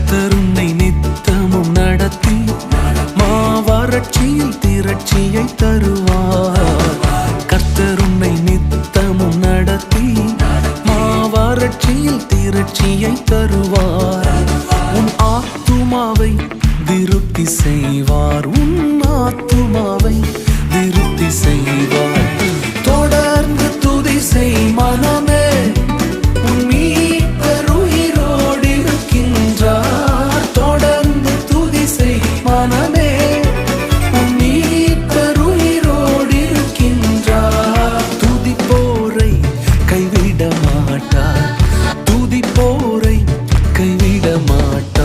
கர்த்தருன்னை நித்தமும் நடத்தி மாவறட்சியில் திரட்சியை தருவார். கர்த்தருன்னை நித்தமும் நடத்தி மாவறட்சியில் திரட்சியை தருவார். உன் ஆத்துமாவை திருப்தி செய்வார். உன் ஆத்துமாவை திருப்தி செய்வார். தொடர்ந்து துதி செய் மனமே, உன் மீட்பர் உயிரோடு இருக்கின்றார். தொடர்ந்து துதி செய் மனமே, உன் மீட்பர் உயிரோடு இருக்கின்றார். துதிப்போரை கைவிட மாட்டார். துதிப்போரை கைவிட மாட்டார்.